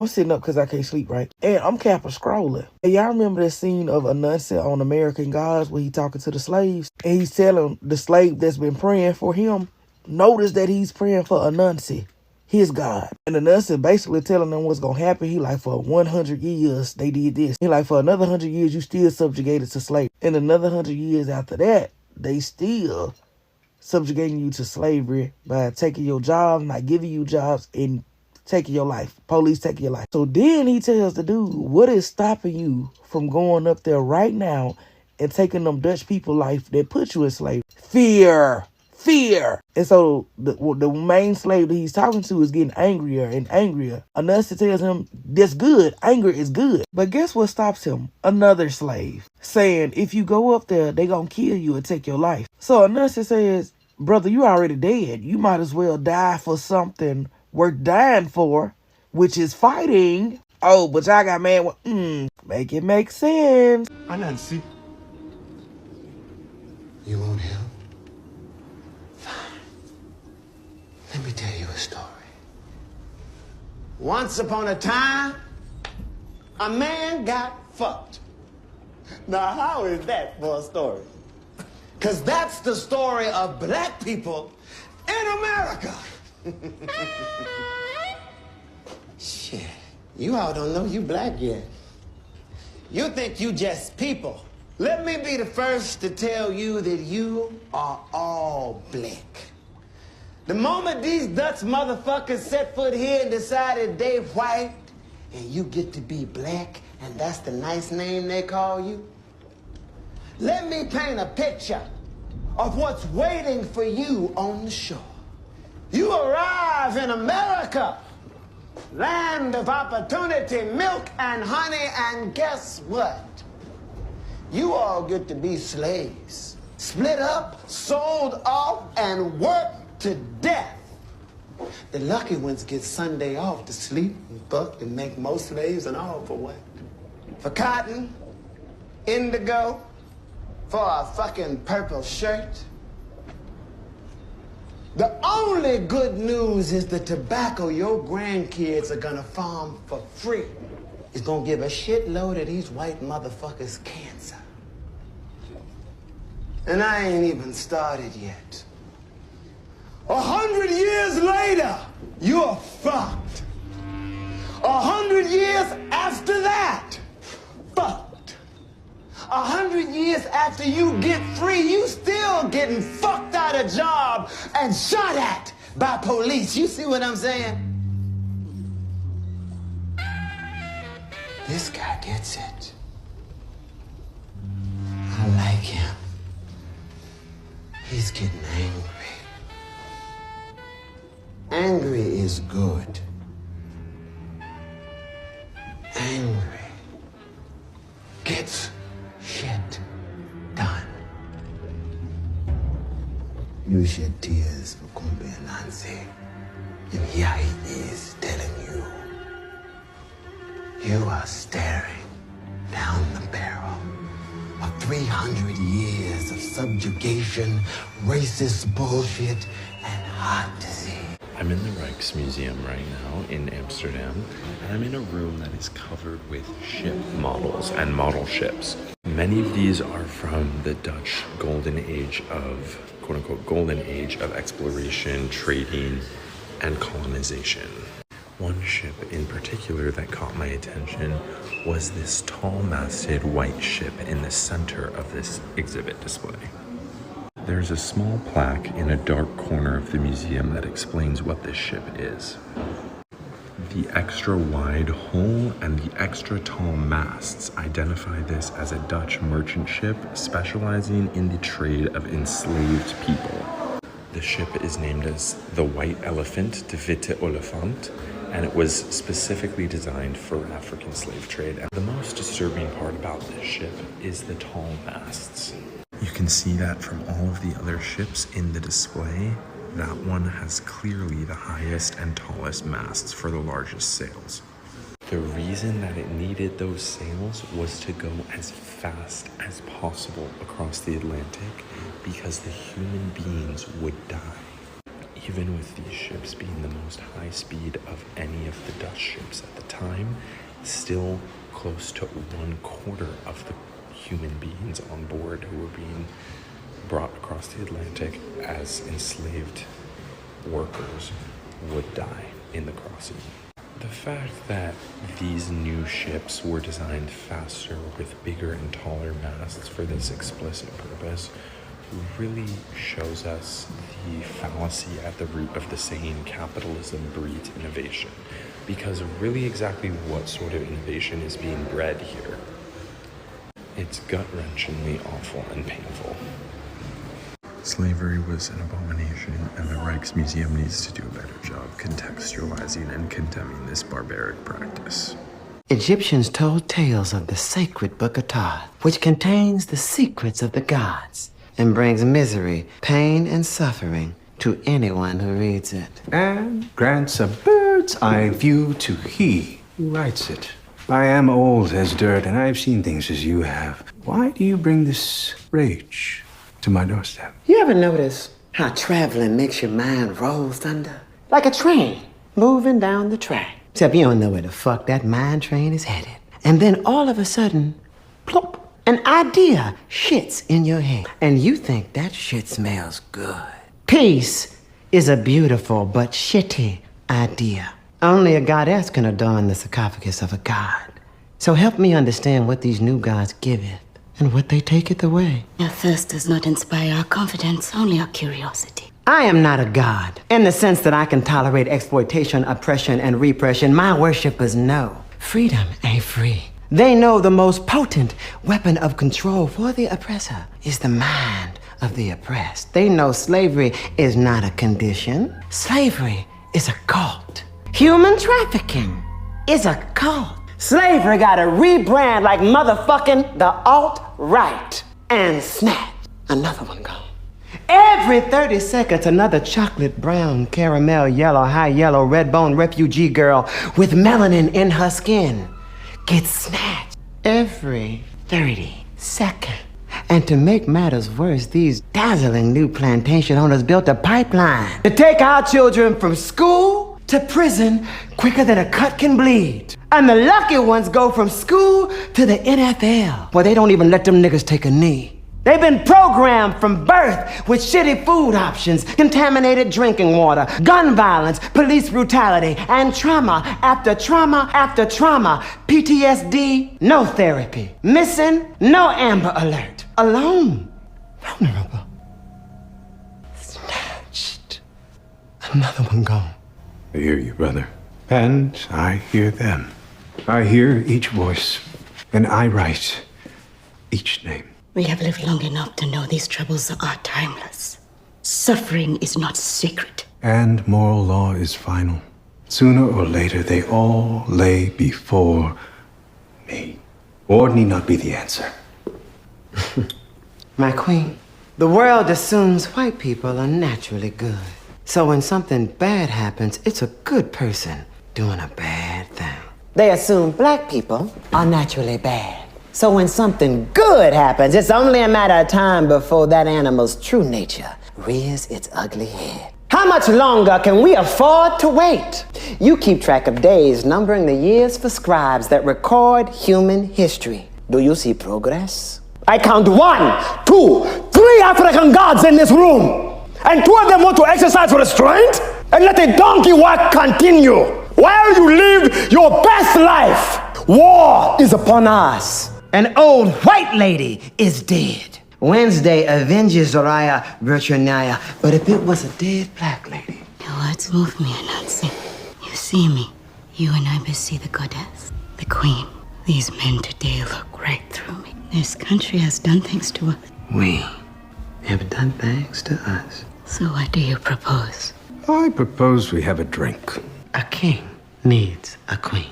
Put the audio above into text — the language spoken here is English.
I'm sitting up because I can't sleep, right? And I'm Kappa scrolling. And y'all remember that scene of Anansi on American Gods where he talking to the slaves? And he's telling the slave that's been praying for him, notice that he's praying for Anansi, his God. And Anansi basically telling them what's going to happen. He like, for 100 years, they did this. He like, for another 100 years, you still subjugated to slavery. And another 100 years after that, they still subjugating you to slavery by taking your jobs, not giving you jobs, and taking your life. Police taking your life. So then he tells the dude, what is stopping you from going up there right now and taking them Dutch people life that put you in slavery? Fear. Fear. And so the main slave that he's talking to is getting angrier and angrier. Anansi tells him, that's good. Anger is good. But guess what stops him? Another slave saying, if you go up there, they gonna kill you and take your life. So Anansi says, brother, you already dead. You might as well die for something worth dying for, which is fighting. Oh, but y'all got mad with, make it make sense. Anansi. You want help? Fine. Let me tell you a story. Once upon a time, a man got fucked. Now, how is that for a story? Because that's the story of black people in America. Shit, you all don't know you black yet. You think you just people. Let me be the first to tell you that you are all black. The moment these Dutch motherfuckers set foot here and decided they white, and you get to be black, and that's the nice name they call you, let me paint a picture of what's waiting for you on the shore. You arrive in America, land of opportunity, milk and honey, and guess what? You all get to be slaves, split up, sold off, and worked to death. The lucky ones get Sunday off to sleep and fuck and make more slaves and all for what? For cotton, indigo, for a fucking purple shirt. The only good news is the tobacco your grandkids are gonna farm for free is gonna give a shitload of these white motherfuckers cancer. And I ain't even started yet. 100 years later, you're fucked. 100 years after that, fucked. 100 years after you get free, you still getting fucked out of job and shot at by police. You see what I'm saying? This guy gets it. I like him. He's getting angry. Angry is good. Angry gets shit done. You shed tears for Kumbe and Nancy. And here he is telling you, you are staring down the barrel of 300 years of subjugation, racist bullshit, and heart disease. I'm in the Rijksmuseum right now in Amsterdam, and I'm in a room that is covered with ship models and model ships. Many of these are from the Dutch golden age of, quote-unquote, golden age of exploration, trading, and colonization. One ship in particular that caught my attention was this tall-masted white ship in the center of this exhibit display. There's a small plaque in a dark corner of the museum that explains what this ship is. The extra wide hull and the extra tall masts identify this as a Dutch merchant ship specializing in the trade of enslaved people. The ship is named as the White Elephant, de Witte Olifant, and it was specifically designed for African slave trade. And the most disturbing part about this ship is the tall masts. You can see that from all of the other ships in the display, that one has clearly the highest and tallest masts for the largest sails. The reason that it needed those sails was to go as fast as possible across the Atlantic because the human beings would die. even with these ships being the most high speed of any of the Dutch ships at the time, still close to 1/4 of the human beings on board who were being brought across the Atlantic as enslaved workers would die in the crossing. The fact that these new ships were designed faster with bigger and taller masts for this explicit purpose really shows us the fallacy at the root of the saying capitalism breeds innovation, because really exactly what sort of innovation is being bred here? It's gut-wrenchingly awful and painful. Slavery was an abomination, and the Rijksmuseum needs to do a better job contextualizing and condemning this barbaric practice. Egyptians told tales of the sacred Book of Thoth, which contains the secrets of the gods and brings misery, pain, and suffering to anyone who reads it. And grants a bird's eye view to he who writes it. I am old as dirt, and I have seen things as you have. Why do you bring this rage to my doorstep? You ever notice how traveling makes your mind roll thunder? Like a train moving down the track. Except you don't know where the fuck that mind train is headed. And then all of a sudden, plop, an idea shits in your head. And you think that shit smells good. Peace is a beautiful but shitty idea. Only a goddess can adorn the sarcophagus of a god. So help me understand what these new gods giveth and what they taketh away. Our thirst does not inspire our confidence, only our curiosity. I am not a god, in the sense that I can tolerate exploitation, oppression, and repression. My worshippers know freedom ain't free. They know the most potent weapon of control for the oppressor is the mind of the oppressed. They know slavery is not a condition. Slavery is a cult. Human trafficking is a cult. Slavery gotta rebrand like motherfucking the alt-right. And snap, another one gone. Every 30 seconds, another chocolate brown, caramel yellow, high yellow, red bone refugee girl with melanin in her skin gets snatched. Every 30 seconds. And to make matters worse, these dazzling new plantation owners built a pipeline to take our children from school to prison quicker than a cut can bleed. And the lucky ones go from school to the NFL, where they don't even let them niggas take a knee. They've been programmed from birth with shitty food options, contaminated drinking water, gun violence, police brutality, and trauma after trauma after trauma. PTSD, no therapy. Missing, no Amber Alert. Alone, vulnerable. Snatched. Another one gone. I hear you, brother. And I hear them. I hear each voice, and I write each name. We have lived long enough to know these troubles are timeless. Suffering is not sacred. And moral law is final. Sooner or later, they all lay before me. War need not be the answer. My queen, the world assumes white people are naturally good. So when something bad happens, it's a good person doing a bad thing. They assume black people are naturally bad. So when something good happens, it's only a matter of time before that animal's true nature rears its ugly head. How much longer can we afford to wait? You keep track of days, numbering the years for scribes that record human history. Do you see progress? I count 1, 2, 3 African gods in this room. And 2 of them want to exercise restraint and let the donkey work continue while you live your best life. War is upon us. An old white lady is dead. Wednesday avenges Zoraya Bertrania, but if it was a dead black lady. Your words move me, Anansi. You see me. You and I see the goddess, the queen. These men today look right through me. This country has done things to us. We have done things to us. So what do you propose? I propose we have a drink. A king needs a queen.